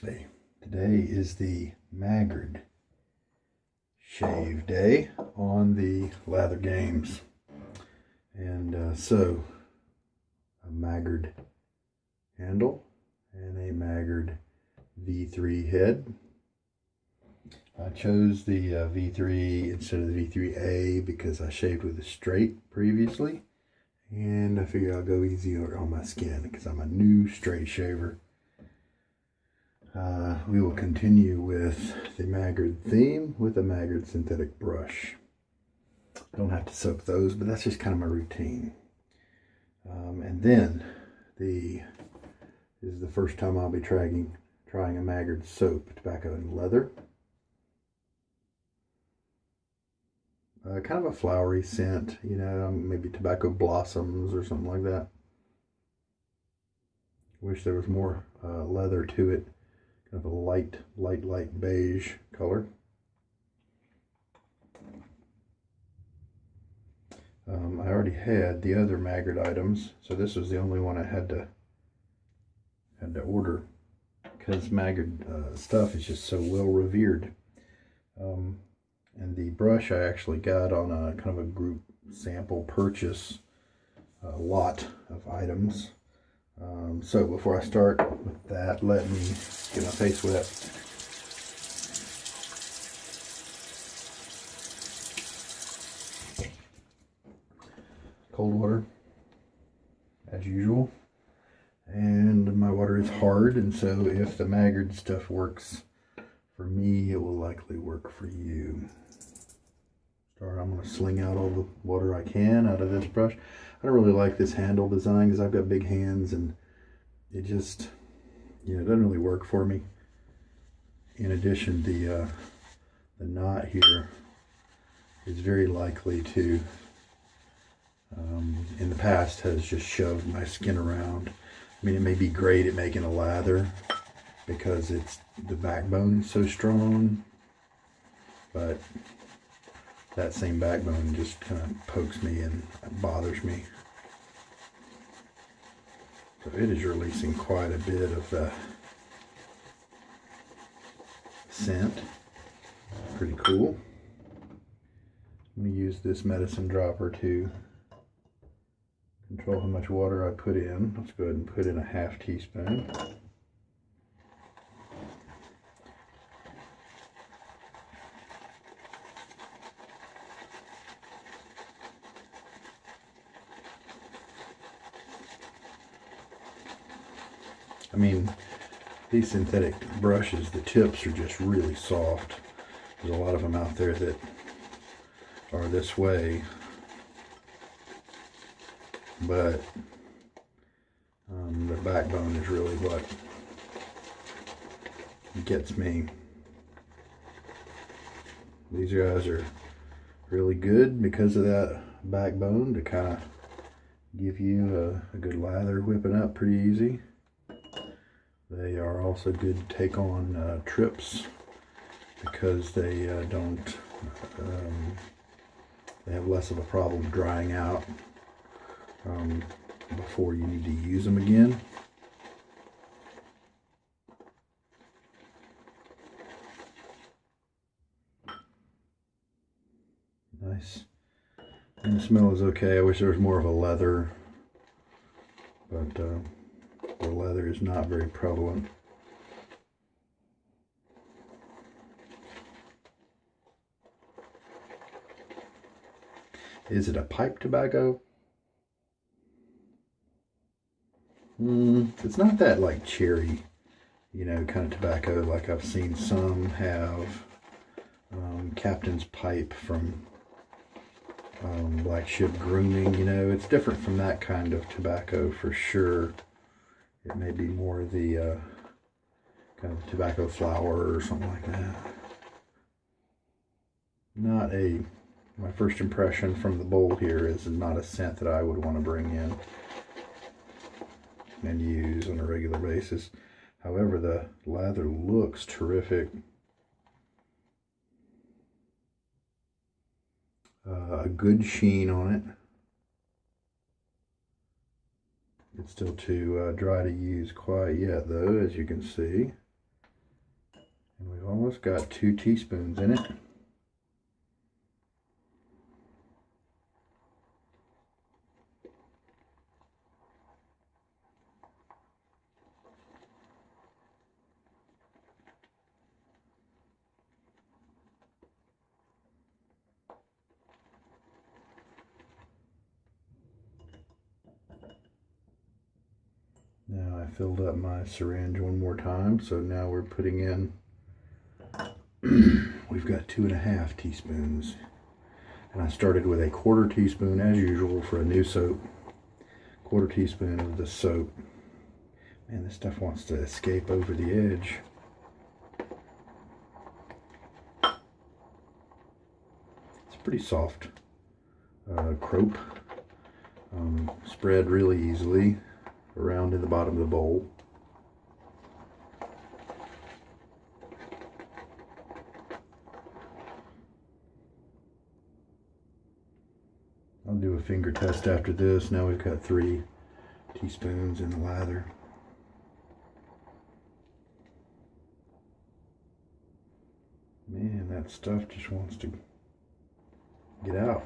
Hey, today is the Maggard shave day on the Lather Games. And so, a Maggard handle and a Maggard V3 head. I chose the V3 instead of the V3A because I shaved with a straight previously. And I figured I'll go easier on my skin because I'm a new straight shaver. We will continue with the Maggard theme with a Maggard synthetic brush. Don't have to soak those, but that's just kind of my routine. And then this is the first time I'll be trying a Maggard soap, tobacco and leather. Kind of a flowery scent, you know, maybe tobacco blossoms or something like that. Wish there was more leather to it. Kind of a light beige color. I already had the other Maggard items, so this was the only one I had to order because Maggard stuff is just so well revered. And the brush I actually got on a kind of a group sample purchase, a lot of items. So before I start with that, let me get my face wet. Cold water, as usual. And my water is hard, and so if the Maggard stuff works for me, it will likely work for you. I'm going to sling out all the water I can out of this brush. I don't really like this handle design because I've got big hands and it just, you know, it doesn't really work for me. In addition, the knot here is very likely to, in the past, has just shoved my skin around. I mean, it may be great at making a lather because the backbone is so strong, but that same backbone just kind of pokes me and bothers me. So it is releasing quite a bit of scent. Pretty cool. I'm going to use this medicine dropper to control how much water I put in. Let's go ahead and put in a half teaspoon. I mean, these synthetic brushes, the tips are just really soft. There's a lot of them out there that are this way, but the backbone is really what gets me. These guys are really good because of that backbone to kind of give you a good lather, whipping up pretty easy. They are also good to take on trips because they they have less of a problem drying out before you need to use them again. Nice. And the smell is okay. I wish there was more of a leather, but the leather is not very prevalent. Is it a pipe tobacco? It's not that like cherry, you know, kind of tobacco like I've seen some have. Captain's Pipe from Black Ship Grooming, you know, it's different from that kind of tobacco for sure. It may be more the kind of tobacco flower or something like that. My first impression from the bowl here is not a scent that I would want to bring in and use on a regular basis. However, the lather looks terrific. A good sheen on it. It's still too dry to use quite yet though, as you can see. And we've almost got 2 teaspoons in it. Now I filled up my syringe one more time, so now we're putting in, we've got 2.5 teaspoons. And I started with a 1/4 teaspoon as usual for a new soap. 1/4 teaspoon of the soap. Man, this stuff wants to escape over the edge. It's pretty soft crope. Spread really easily around in the bottom of the bowl. I'll do a finger test after this. Now we've got 3 teaspoons in the lather. Man, that stuff just wants to get out.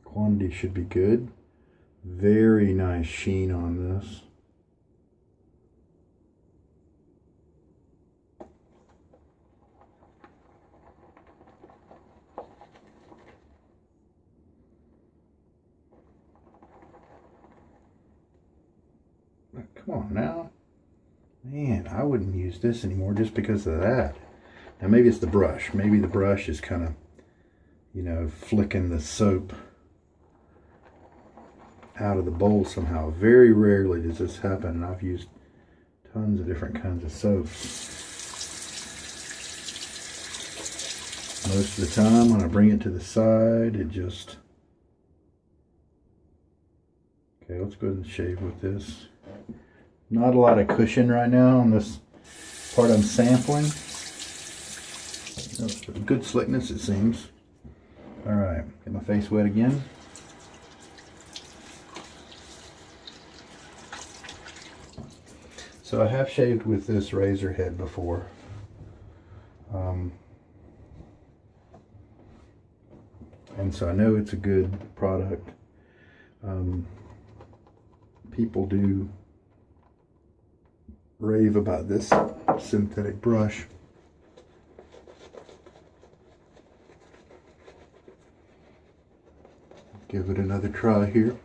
Quantity should be good. Very nice sheen on this. Come on now. Man, I wouldn't use this anymore just because of that. Now maybe it's the brush. Maybe the brush is kind of, you know, flicking the soap out of the bowl somehow. Very rarely does this happen, and I've used tons of different kinds of soaps. Most of the time when I bring it to the side, it just... Okay, let's go ahead and shave with this. Not a lot of cushion right now on this part I'm sampling. Good slickness, it seems. Alright, get my face wet again. So I have shaved with this razor head before. And so I know it's a good product. People do rave about this synthetic brush. Give it another try here.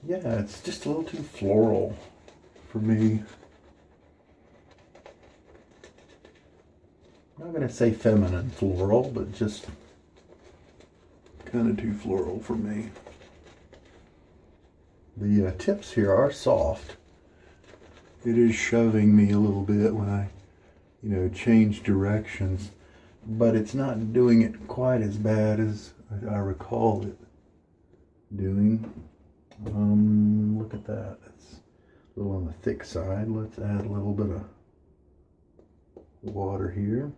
Yeah, it's just a little too floral for me. I'm not going to say feminine floral, but just kind of too floral for me. The tips here are soft. It is shoving me a little bit when I, you know, change directions, but it's not doing it quite as bad as I recall it doing. Look at that. It's a little on the thick side. Let's add a little bit of water here.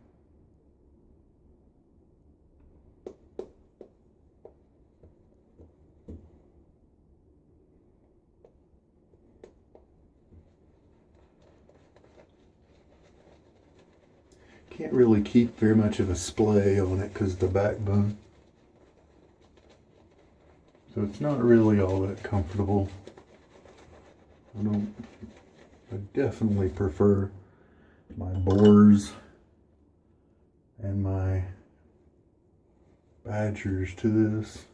Can't really keep very much of a splay on it because of the backbone. So it's not really all that comfortable. I definitely prefer my boars and my badgers to this.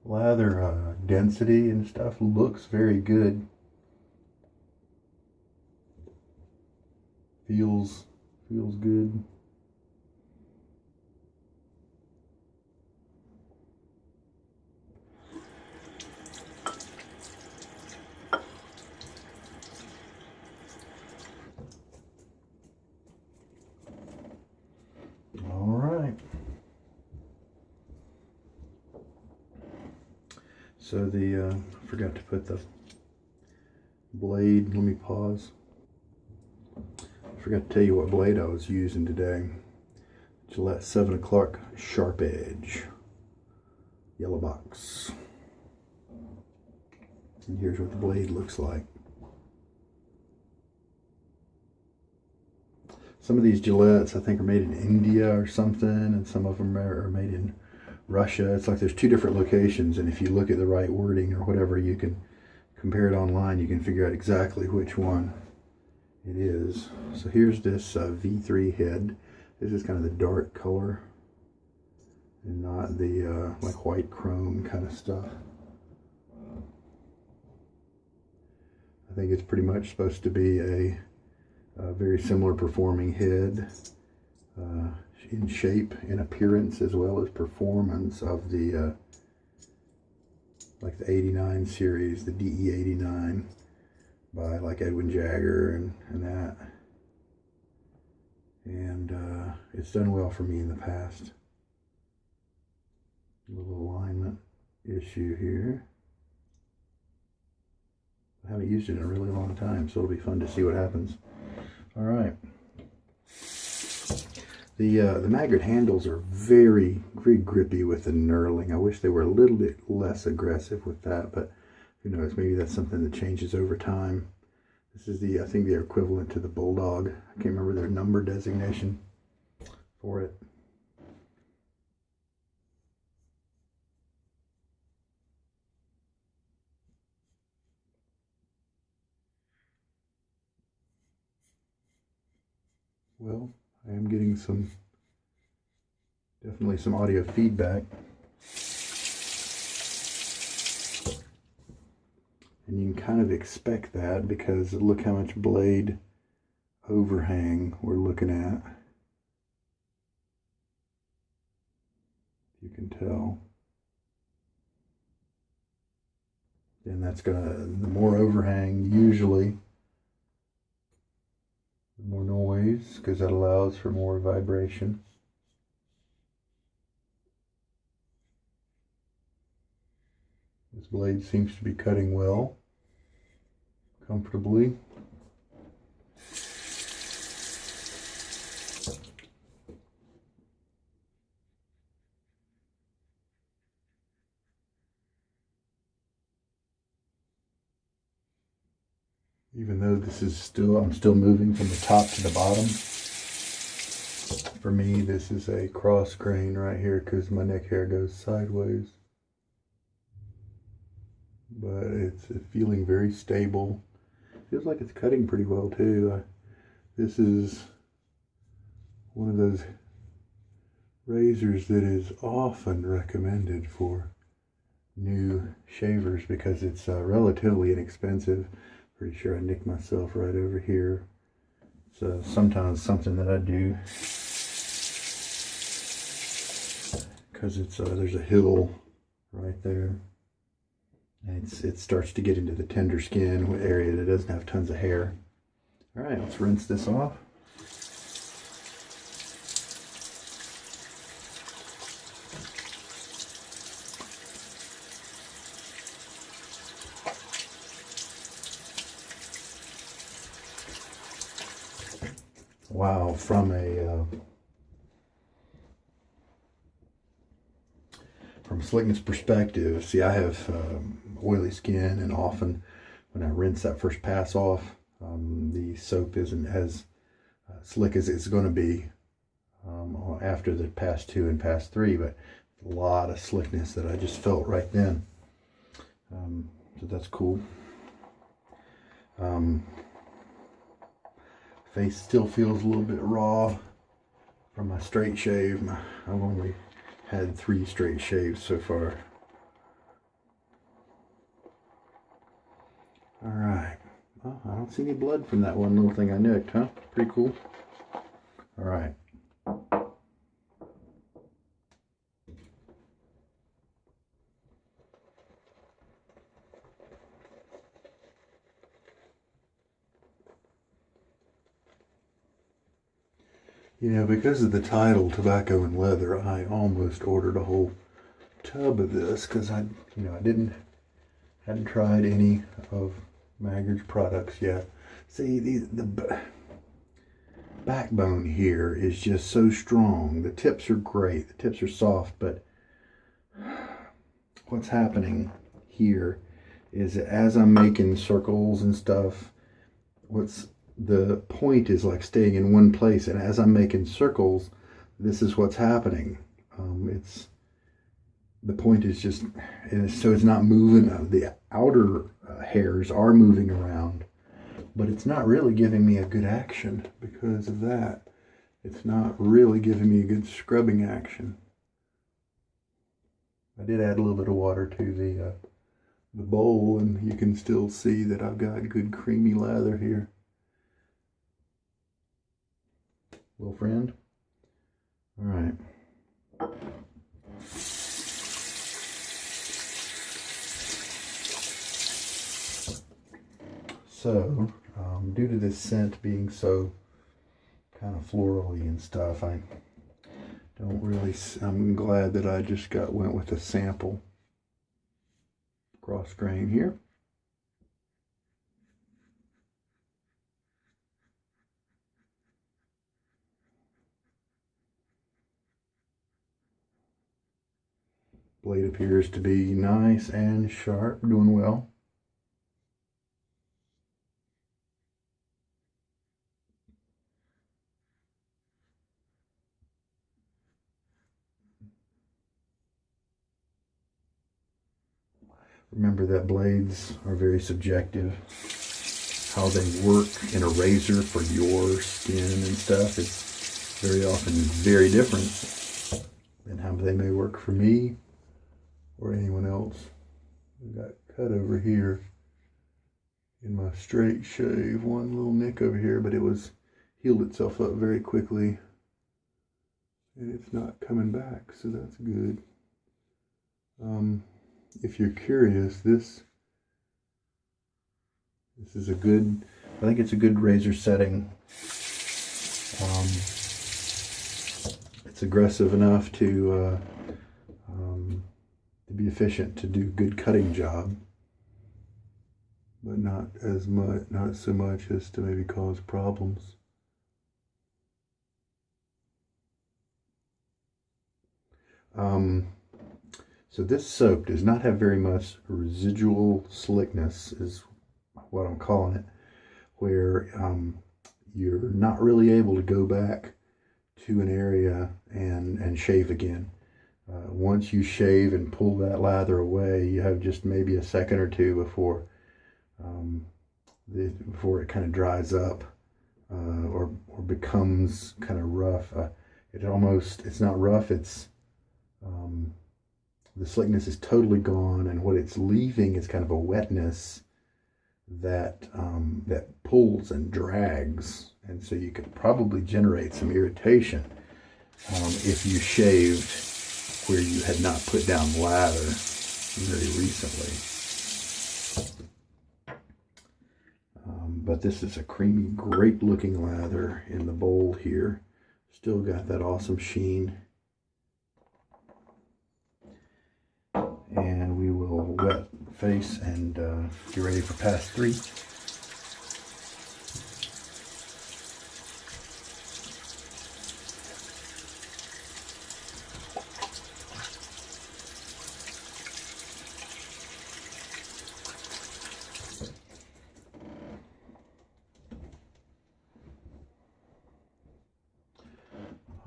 Lather density and stuff looks very good. Feels good. So I forgot to put the blade, let me pause. I forgot to tell you what blade I was using today. Gillette 7 o'clock SharpEdge. Yellow box. And here's what the blade looks like. Some of these Gillettes I think are made in India or something, and some of them are made in Russia. It's like there's two different locations, and if you look at the right wording or whatever, you can compare it online. You can figure out exactly which one it is. So here's this V3 head. This is kind of the dark color and not the like white chrome kind of stuff. I think it's pretty much supposed to be a very similar performing head in shape and appearance as well as performance of the like the 89 series, the DE89 by like Edwin Jagger and that. And it's done well for me in the past. A little alignment issue here. I haven't used it in a really long time, so it'll be fun to see what happens. All right. The Maggard handles are very, very grippy with the knurling. I wish they were a little bit less aggressive with that, but who knows, maybe that's something that changes over time. This is I think they're equivalent to the Bulldog. I can't remember their number designation for it. Well, I am getting definitely some audio feedback. And you can kind of expect that because look how much blade overhang we're looking at. You can tell. And that's the more overhang usually, the more noise, because that allows for more vibration. This blade seems to be cutting well, comfortably. Even though this is I'm still moving from the top to the bottom. For me, this is a cross grain right here because my neck hair goes sideways. But it's feeling very stable. Feels like it's cutting pretty well too. This is one of those razors that is often recommended for new shavers because it's relatively inexpensive. Pretty sure I nicked myself right over here. So sometimes something that I do because it's there's a hill right there, and it starts to get into the tender skin area that doesn't have tons of hair. All right, let's rinse this off. Wow, from a slickness perspective, see, I have oily skin, and often when I rinse that first pass off, the soap isn't as slick as it's going to be after the pass 2 and pass 3, but a lot of slickness that I just felt right then. So that's cool. Face still feels a little bit raw from my straight shave. I've only had 3 straight shaves so far. All right. Well, I don't see any blood from that one little thing I nicked, huh? Pretty cool. All right. You know, because of the title, Tobacco and Leather, I almost ordered a whole tub of this because I didn't Hadn't tried any of Maggard's products yet. See, the backbone here is just so strong. The tips are great. The tips are soft, but what's happening here is that as I'm making circles and stuff, the point is like staying in one place, and as I'm making circles, this is what's happening. The point is just, so it's not moving. The outer hairs are moving around, but it's not really giving me a good action because of that. It's not really giving me a good scrubbing action. I did add a little bit of water to the bowl, and you can still see that I've got good creamy lather here. Little friend. All right. So, due to this scent being so kind of florally and stuff, I don't really, I'm glad that I just went with a sample cross grain here. Blade appears to be nice and sharp, doing well. Remember that blades are very subjective. How they work in a razor for your skin and stuff is very often very different than how they may work for me or anyone else. I got cut over here in my straight shave, one little nick over here, but it was healed itself up very quickly, and it's not coming back, so that's good. If you're curious, this is a good, I think it's a good razor setting. It's aggressive enough to be efficient, to do good cutting job, but not so much as to maybe cause problems. So this soap does not have very much residual slickness, is what I'm calling it, where you're not really able to go back to an area and shave again. Once you shave and pull that lather away, you have just maybe a second or two before it kind of dries up or becomes kind of rough. It's not rough, it's the slickness is totally gone, and what it's leaving is kind of a wetness that pulls and drags, and so you could probably generate some irritation if you shaved where you had not put down lather very recently. But this is a creamy, great looking lather in the bowl here. Still got that awesome sheen. And we will wet the face and get ready for pass 3.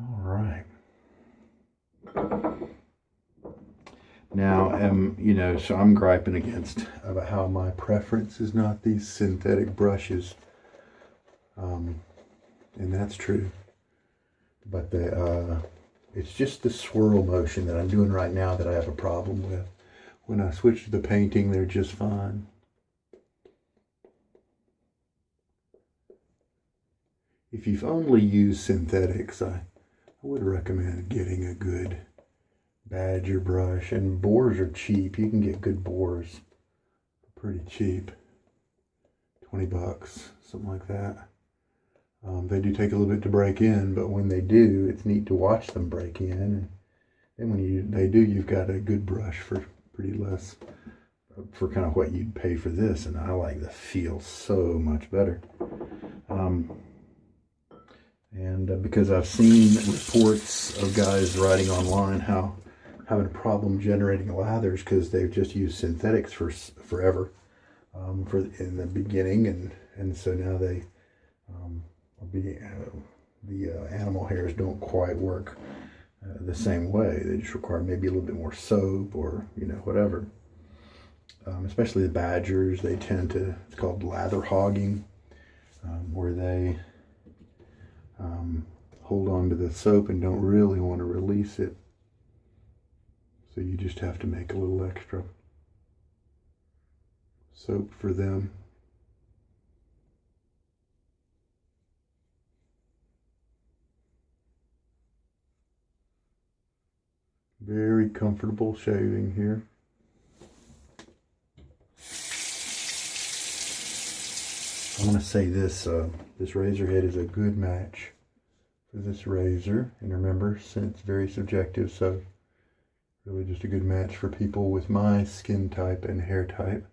All right. Now, so I'm griping about how my preference is not these synthetic brushes, and that's true. But it's just the swirl motion that I'm doing right now that I have a problem with. When I switch to the painting, they're just fine. If you've only used synthetics, I would recommend getting a good Badger brush, and bores are cheap. You can get good bores pretty cheap, 20 bucks, something like that. They do take a little bit to break in, but when they do, it's neat to watch them break in. And then when they do, you've got a good brush for pretty less, for kind of what you'd pay for this, and I like the feel so much better. Because I've seen reports of guys writing online how having a problem generating lathers because they've just used synthetics for forever in the beginning, and so now they the animal hairs don't quite work the same way. They just require maybe a little bit more soap or whatever. Especially the badgers, they tend to, it's called lather hogging, where they hold on to the soap and don't really want to release it. So you just have to make a little extra soap for them. Very comfortable shaving here. I want to say this razor head is a good match for this razor, and remember, it's very subjective, so really just a good match for people with my skin type and hair type.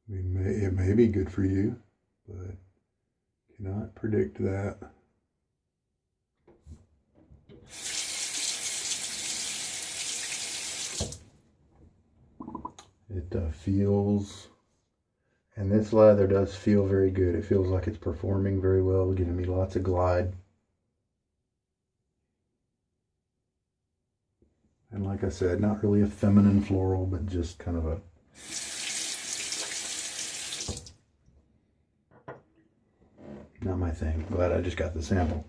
I mean, it may be good for you, but cannot predict that. It feels, and this lather does feel very good. It feels like it's performing very well, giving me lots of glide. And like I said, not really a feminine floral, but just kind of a not my thing. Glad I just got the sample.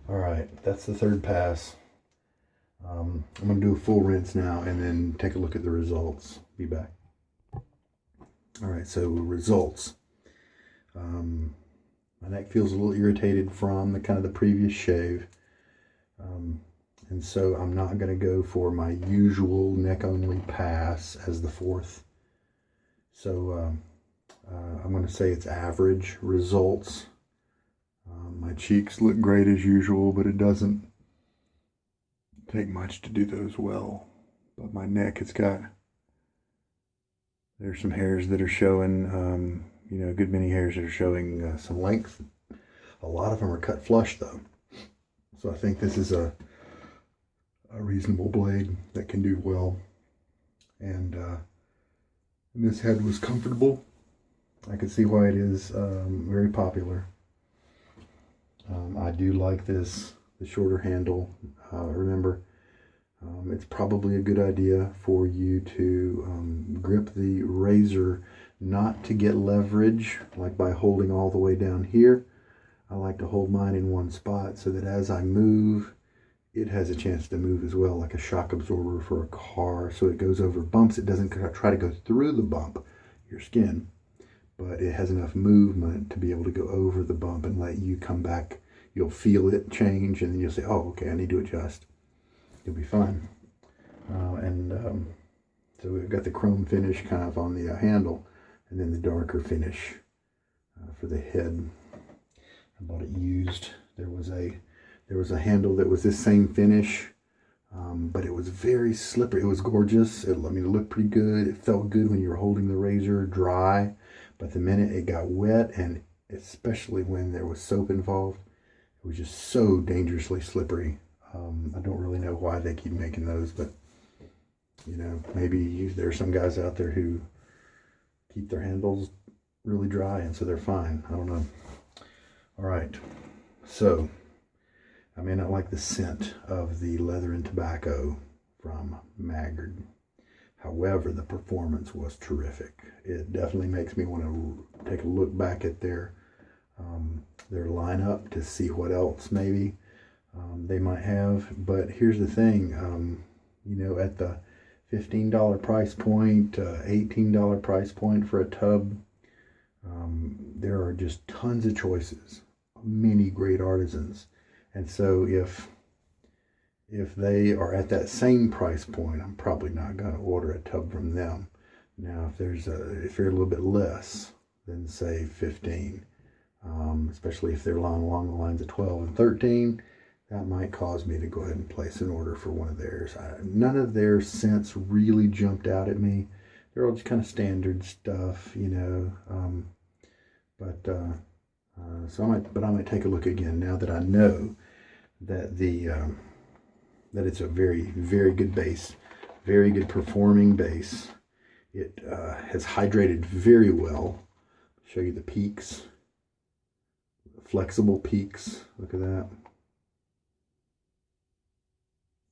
All right, that's the third pass. I'm going to do a full rinse now and then take a look at the results. Be back. All right, so results. My neck feels a little irritated from the previous shave. And so I'm not going to go for my usual neck only pass as the fourth. So I'm going to say it's average results. My cheeks look great as usual, but it doesn't take much to do those well. But my neck, there's some hairs that are showing, a good many hairs that are showing some length. A lot of them are cut flush though. So I think this is a reasonable blade that can do well. And this head was comfortable. I could see why it is very popular. I do like the shorter handle. Remember, it's probably a good idea for you to grip the razor not to get leverage, like by holding all the way down here. I like to hold mine in one spot so that as I move, it has a chance to move as well, like a shock absorber for a car. So it goes over bumps. It doesn't try to go through the bump, your skin, but it has enough movement to be able to go over the bump and let you come back. You'll feel it change, and then you'll say, oh, okay, I need to adjust. You'll be fine. So we've got the chrome finish kind of on the handle, and then the darker finish for the head. I bought it used. There was a handle that was this same finish, but it was very slippery. It was gorgeous. It looked pretty good. It felt good when you were holding the razor dry, but the minute it got wet, and especially when there was soap involved, it was just so dangerously slippery. I don't really know why they keep making those, but maybe there are some guys out there who keep their handles really dry, and so they're fine. I don't know. All right, so I may not like the scent of the leather and tobacco from Maggard. However, the performance was terrific. It definitely makes me want to take a look back at their lineup to see what else maybe they might have. But here's the thing, at the $15 price point, $18 price point for a tub, there are just tons of choices, many great artisans. And so if they are at that same price point, I'm probably not going to order a tub from them. Now, if you're a little bit less than say 15, especially if they're along the lines of 12 and 13, that might cause me to go ahead and place an order for one of theirs. None of their scents really jumped out at me. They're all just kind of standard stuff, you know. I might take a look again now that I know that that it's a very, very good base, very good performing base. It has hydrated very well. Show you the peaks, flexible peaks. Look at that.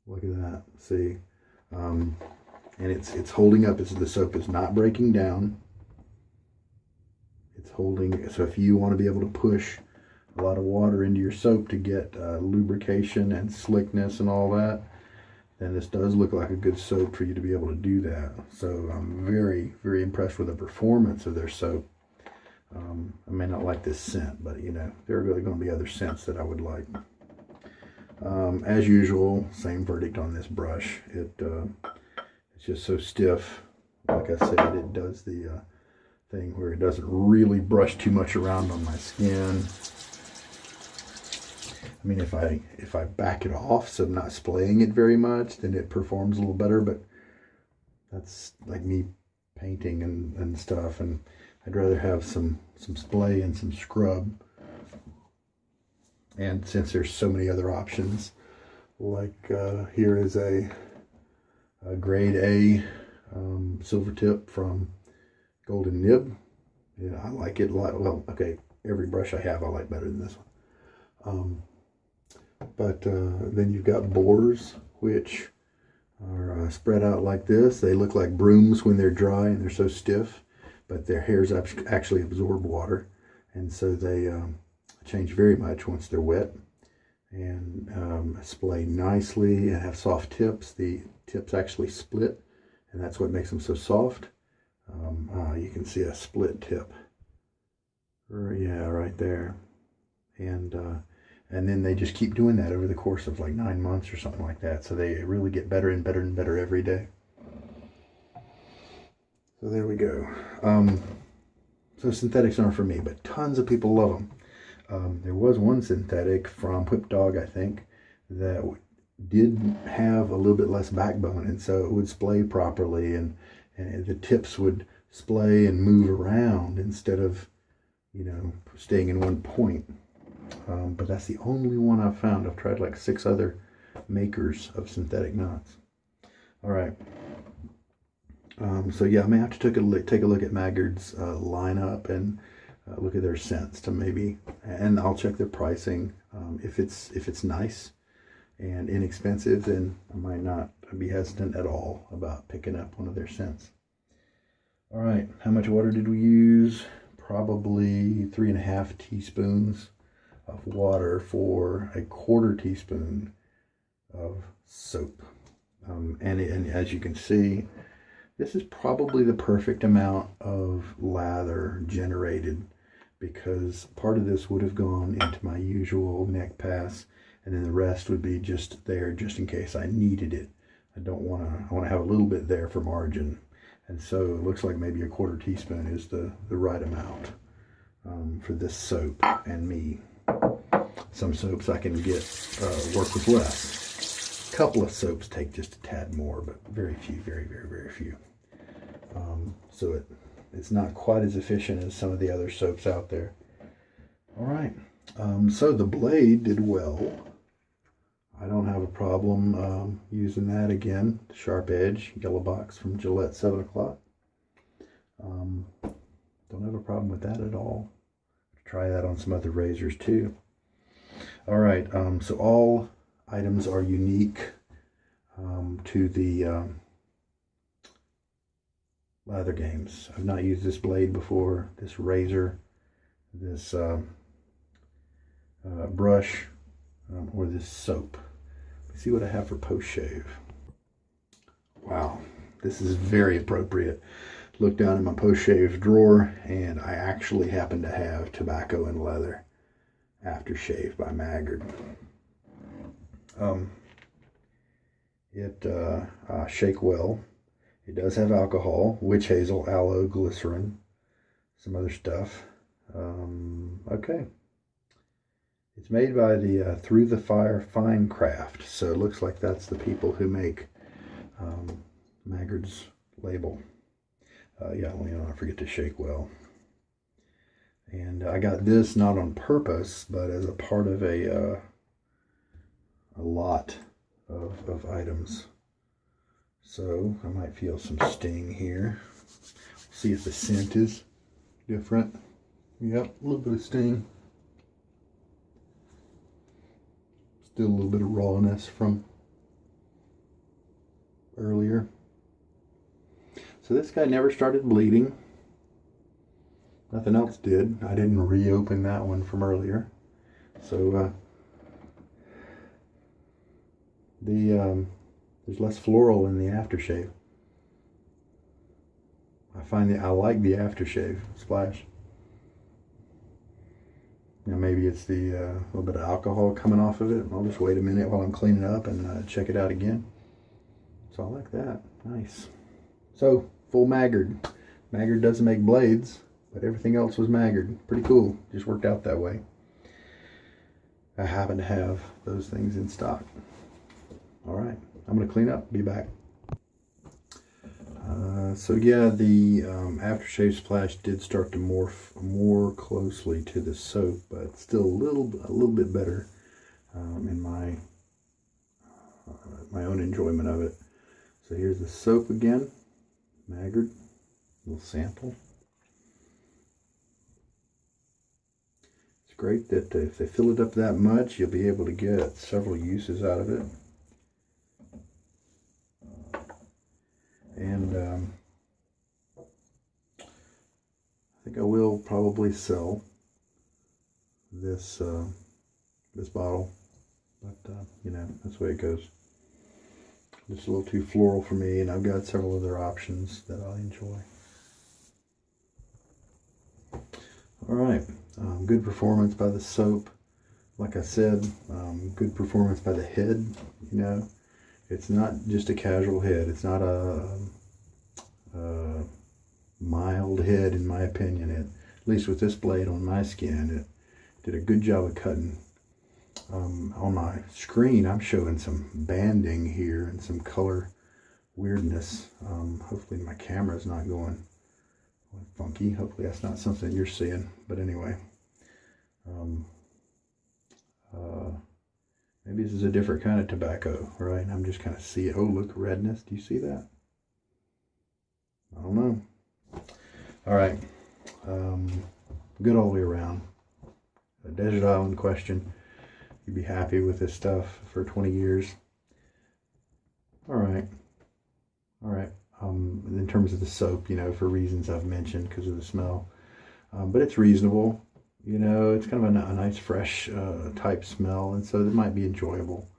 Look at that. See, and it's holding up. The soap is not breaking down. It's holding. So if you want to be able to push a lot of water into your soap to get lubrication and slickness and all that, then this does look like a good soap for you to be able to do that. So I'm very, very impressed with the performance of their soap. I may not like this scent, but you know, there are going to be other scents that I would like. As usual, same verdict on this brush. It's just so stiff. Like I said, it does the thing where it doesn't really brush too much around on my skin. I mean, if I back it off, so I'm not splaying it very much, then it performs a little better, but that's like me painting and stuff, and I'd rather have some splay and some scrub. And since there's so many other options, like here is a grade A silver tip from Golden Nib. Yeah, I like it a lot. Well, okay, every brush I have I like better than this one. But then you've got boars, which are spread out like this. They look like brooms when they're dry and they're so stiff, but their hairs actually absorb water, and so they change very much once they're wet, and splay nicely and have soft tips. The tips actually split, and that's what makes them so soft. You can see a split tip. Yeah, right there. And then they just keep doing that over the course of like 9 months or something like that. So they really get better and better and better every day. So there we go. So synthetics aren't for me, but tons of people love them. There was one synthetic from Whip Dog, I think, that did have a little bit less backbone, and so it would splay properly, and the tips would splay and move around instead of, you know, staying in one point. But that's the only one I've found. I've tried like 6 other makers of synthetic knots. All right. So yeah, I may have to take a look at Maggards lineup and look at their scents to maybe, and I'll check their pricing. If it's nice and inexpensive, then I might not be hesitant at all about picking up one of their scents. All right, how much water did we use? Probably 3.5 teaspoons of water for a 1/4 teaspoon of soap. And as you can see, this is probably the perfect amount of lather generated, because part of this would have gone into my usual neck pass, and then the rest would be just there just in case I needed it. I want to have a little bit there for margin. And so it looks like maybe a 1/4 teaspoon is the right amount for this soap and me. Some soaps I can get work with less. A couple of soaps take just a tad more, but very few, very, very, very few. So it's not quite as efficient as some of the other soaps out there. All right, so the blade did well. I don't have a problem using that again. The SharpEdge yellow box from Gillette 7 o'clock. Don't have a problem with that at all. Try that on some other razors too. All right, so all items are unique to the lather games. I've not used this blade before, this razor, this brush, or this soap. Let's see what I have for post shave. Wow, this is very appropriate. Look down in my post shave drawer, and I actually happen to have Tobacco and Leather Aftershave by Maggard. It shake well. It does have alcohol, witch hazel, aloe, glycerin, some other stuff. Okay. It's made by the Through the Fire Fine Craft, so it looks like that's the people who make Maggards label. Yeah, let me not forget to shake well. And I got this not on purpose, but as a part of a lot of items. So I might feel some sting here. See if the scent is different. Yep, a little bit of sting. Still a little bit of rawness from earlier. So this guy never started bleeding. Nothing else did. I didn't reopen that one from earlier. So there's less floral in the aftershave. I like the aftershave splash. Now maybe it's the little bit of alcohol coming off of it. I'll just wait a minute while I'm cleaning up and check it out again. So I like that. Nice. So full Maggard. Maggard doesn't make blades, but everything else was Maggard. Pretty cool. Just worked out that way. I happen to have those things in stock. All right, I'm going to clean up. Be back. So yeah, the aftershave splash did start to morph more closely to the soap, but still a little bit better in my own enjoyment of it. So here's the soap again, Maggard, little sample. It's great that if they fill it up that much, you'll be able to get several uses out of it. And I think I will probably sell this this bottle, but you know, that's the way it goes. Just a little too floral for me, and I've got several other options that I enjoy. All right, good performance by the soap. Like I said, good performance by the head. You know, it's not just a casual head. It's not a mild head, in my opinion. At least with this blade on my skin, it did a good job of cutting. On my screen, I'm showing some banding here and some color weirdness. Hopefully my camera's not going funky. Hopefully that's not something you're seeing. But anyway, maybe this is a different kind of tobacco, right? I'm just kind of seeing, oh, look, redness. Do you see that? I don't know. All right. Good all the way around. A desert island question. You'd be happy with this stuff for 20 years. All right. All right. In terms of the soap, you know, for reasons I've mentioned, because of the smell. But it's reasonable. You know, it's kind of a nice, fresh type smell, and so it might be enjoyable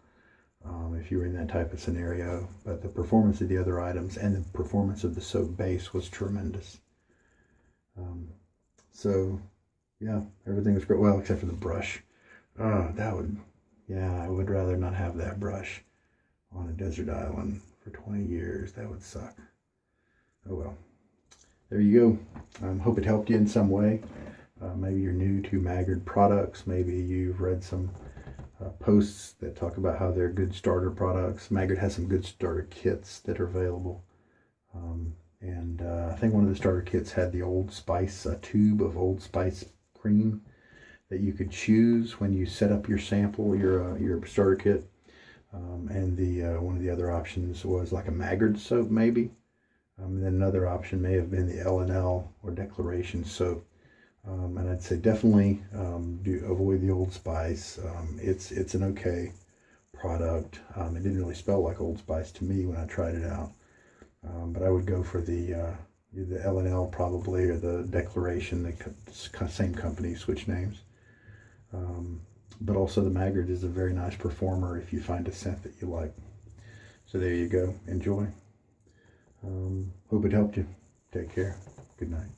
if you were in that type of scenario. But the performance of the other items and the performance of the soap base was tremendous. So, yeah, everything was great. Well, except for the brush. I would rather not have that brush on a desert island for 20 years. That would suck. Oh well. There you go. Hope it helped you in some way. Maybe you're new to Maggard products. Maybe you've read some posts that talk about how they're good starter products. Maggard has some good starter kits that are available. And I think one of the starter kits had the Old Spice, a tube of Old Spice cream that you could choose when you set up your sample, your starter kit. And one of the other options was like a Maggard soap, maybe. And then another option may have been the L&L or Declaration soap. And I'd say definitely do avoid the Old Spice. It's an okay product. It didn't really smell like Old Spice to me when I tried it out. But I would go for the L&L probably, or the Declaration. The same company, switch names. But also the Maggard is a very nice performer if you find a scent that you like. So there you go. Enjoy. Hope it helped you. Take care. Good night.